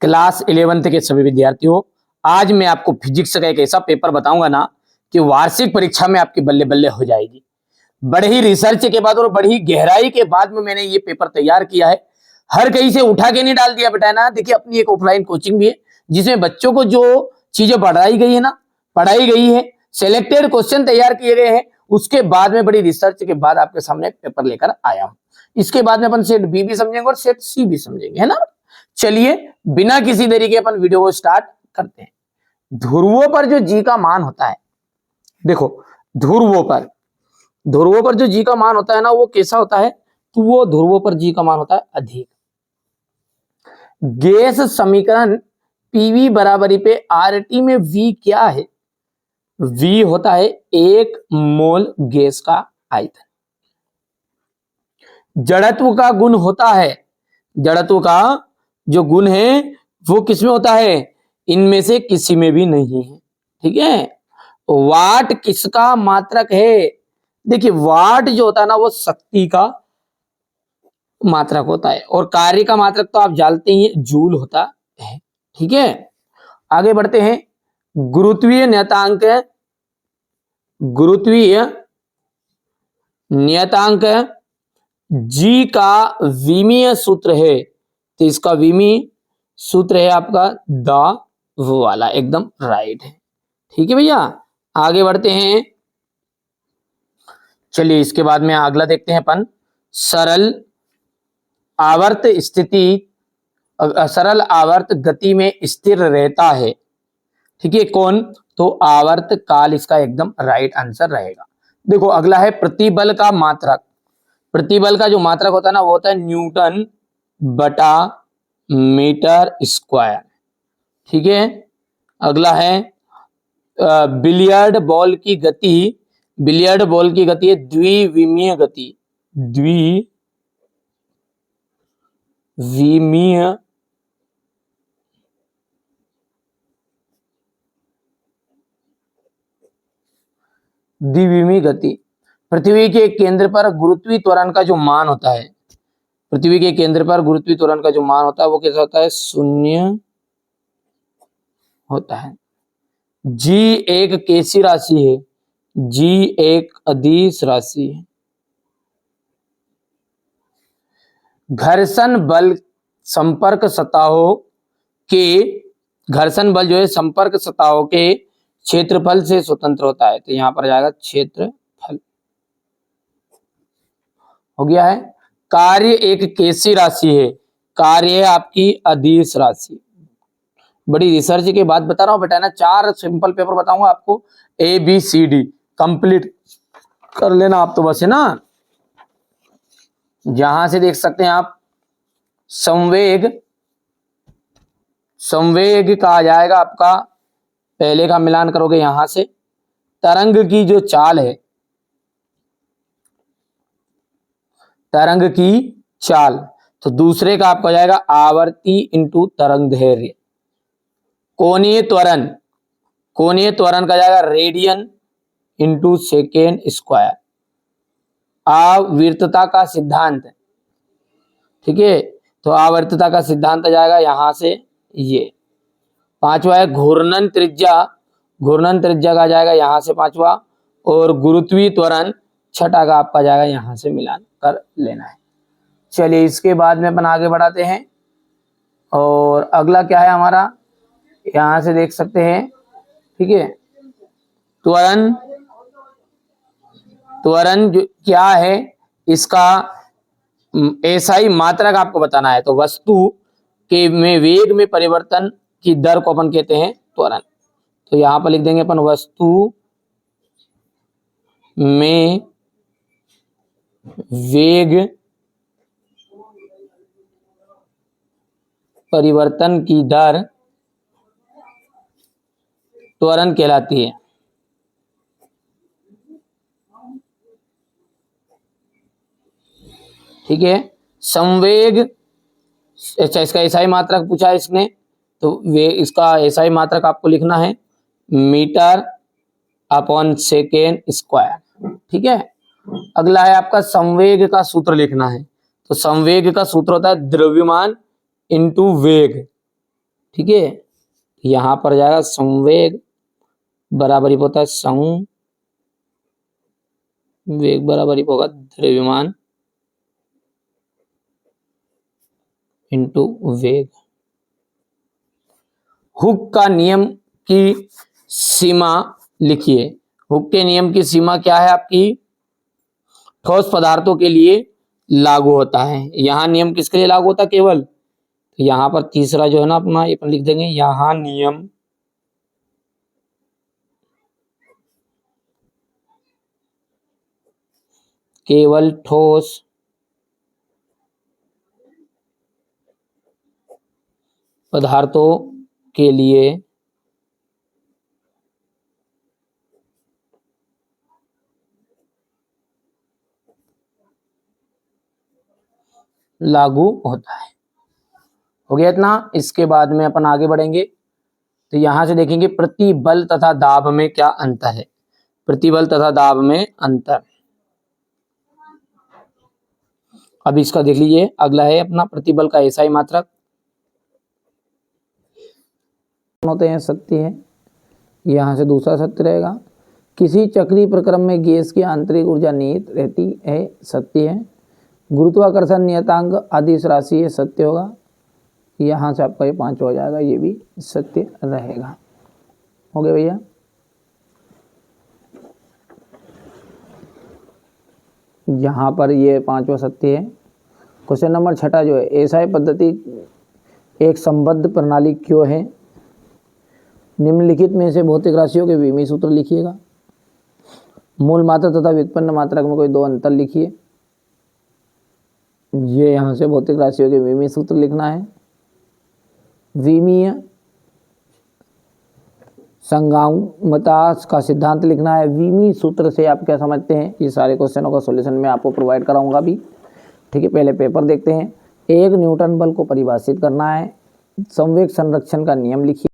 Class 11th के सभी विद्यार्थियों, आज मैं आपको फिजिक्स का एक ऐसा पेपर बताऊंगा ना कि वार्षिक परीक्षा में आपकी बल्ले बल्ले हो जाएगी। बड़े ही रिसर्च के बाद और बड़ी ही गहराई के बाद में मैंने ये पेपर तैयार किया है। हर कहीं से उठा के नहीं डाल दिया बेटा ना। देखिए, अपनी एक ऑफलाइन कोचिंग भी है जिसमें बच्चों को जो चीजें पढ़ाई गई है, सिलेक्टेड क्वेश्चन तैयार किए गए हैं। उसके बाद में बड़ी रिसर्च के बाद आपके सामने पेपर लेकर आया हूं। इसके बाद में अपन सेट बी भी समझेंगे और सेट सी भी समझेंगे, है ना। चलिए बिना किसी देरी के अपन वीडियो को स्टार्ट करते हैं। ध्रुवों पर जो जी का मान होता है, देखो ध्रुवों पर जो जी का मान होता है ना, वो कैसा होता है, तो वो ध्रुवों पर जी का मान होता है अधिक। गैस समीकरण पीवी बराबरी पे आरटी में वी क्या है, वी होता है 1 मोल गैस का आयतन। जड़त्व का गुण होता है, जड़त्व का जो गुण है वो किसमें होता है, इनमें से किसी में भी नहीं है। ठीक है। वाट किसका मात्रक है, देखिए वाट जो होता है ना वो शक्ति का मात्रक होता है और कार्य का मात्रक तो आप जानते ही हैं, जूल होता है। ठीक है, आगे बढ़ते हैं। गुरुत्वीय नियतांक जी का विमीय सूत्र है, तो इसका विमीय सूत्र है आपका द वो वाला, एकदम राइट है। ठीक है भैया, आगे बढ़ते हैं। चलिए इसके बाद में अगला देखते हैं अपन। सरल आवर्त गति में स्थिर रहता है। ठीक है, कौन, तो आवर्त काल इसका एकदम राइट आंसर रहेगा। देखो अगला है प्रतिबल का मात्रक। प्रतिबल का जो मात्रक होता है ना वो होता है न्यूटन बटा मीटर स्क्वायर। ठीक है, अगला है बिलियर्ड बॉल की गति है द्विविमीय गति, द्विविमीय गति। पृथ्वी के केंद्र पर गुरुत्वीय त्वरण का जो मान होता है, पृथ्वी के केंद्र पर गुरुत्वीय त्वरण का जो मान होता है वो कैसा होता है, 0 होता है। जी एक कैसी राशि है, जी एक अदिश राशि है। घर्षण बल जो है संपर्क सतहों के क्षेत्रफल से स्वतंत्र होता है, तो यहां पर जाएगा क्षेत्रफल। हो गया है। कार्य एक कैसी राशि है, कार्य है आपकी अदिश राशि। बड़ी रिसर्च के बाद बता रहा हूं बेटा ना, 4 सिंपल पेपर बताऊंगा आपको, ABCD कंप्लीट कर लेना आप तो बस, है ना। जहां से देख सकते हैं आप, संवेग का आ जाएगा आपका, पहले का मिलान करोगे यहां से, तरंग की जो चाल है, तरंग की चाल, तो दूसरे का आपका जाएगा आवर्ती इंटू तरंग दैर्ध्य। कोणीय त्वरण का जाएगा रेडियन इंटू सेकेंड स्क्वायर। आवर्तता का सिद्धांत, ठीक है, तो आवर्तता का सिद्धांत जाएगा यहां से ये। 5वां है घूर्णन त्रिज्या का जाएगा यहां से 5वां, और गुरुत्वीय त्वरण 6ठा का आपका जाएगा यहां से मिलान कर लेना है। चलिए इसके बाद में अपन आगे बढ़ाते हैं, और अगला क्या है हमारा, यहां से देख सकते हैं। ठीक है, त्वरण जो क्या है, इसका एसआई मात्रक आपको बताना है, तो वस्तु के में वेग में परिवर्तन की दर को अपन कहते हैं त्वरण। तो यहां पर लिख देंगे अपन वस्तु में वेग परिवर्तन की दर त्वरण कहलाती है। ठीक है, संवेग, अच्छा इसका एसआई मात्रक पूछा है इसने, तो वे इसका एसआई मात्रक आपको लिखना है मीटर अपॉन सेकेंड स्क्वायर। ठीक है, अगला है आपका संवेग का सूत्र लिखना है, तो संवेग का सूत्र होता है द्रव्यमान इंटू वेग। ठीक है, यहां पर जाएगा संवेग बराबर होता है संवेग बराबर होगा द्रव्यमान इंटू वेग। हुक का नियम की सीमा लिखिए। हुक के नियम की सीमा क्या है आपकी? ठोस पदार्थों के लिए लागू होता है। यहां नियम किसके लिए लागू होता है? केवल, तो यहां पर तीसरा जो है ना अपना ये लिख देंगे, यहां नियम केवल ठोस पदार्थों के लिए लागू होता है। हो गया इतना। इसके बाद में अपन आगे बढ़ेंगे तो यहां से देखेंगे प्रतिबल तथा दाब में क्या अंतर है। प्रतिबल तथा दाब में अंतर, अब इसका देख लीजिए। अगला है अपना प्रतिबल का एसआई मात्रक होते हैं, सत्य है। यहां से दूसरा सत्य रहेगा। किसी चक्रीय प्रक्रम में गैस की आंतरिक ऊर्जा निहित रहती है, सत्य है। गुरुत्वाकर्षण नियतांक अदिश राशि है, सत्य होगा। यहां से आपका ये 5 हो जाएगा, ये भी सत्य रहेगा। हो गया भैया। यहाँ पर ये 5वां सत्य है। क्वेश्चन नंबर 6 जो है, एसआई पद्धति एक संबद्ध प्रणाली क्यों है? निम्नलिखित में से भौतिक राशियों के विमीय सूत्र लिखिएगा। मूल मात्रा तथा व्युत्पन्न मात्रक में कोई 2 अंतर लिखिए। ये यहाँ से भौतिक राशियों के विमीय सूत्र लिखना है। विमीय संगामता का सिद्धांत लिखना है। विमीय सूत्र से आप क्या समझते हैं, ये सारे क्वेश्चनों का सॉल्यूशन मैं आपको प्रोवाइड कराऊंगा भी। ठीक है, पहले पेपर देखते हैं। एक न्यूटन बल को परिभाषित करना है। संवेग संरक्षण का नियम लिखिए।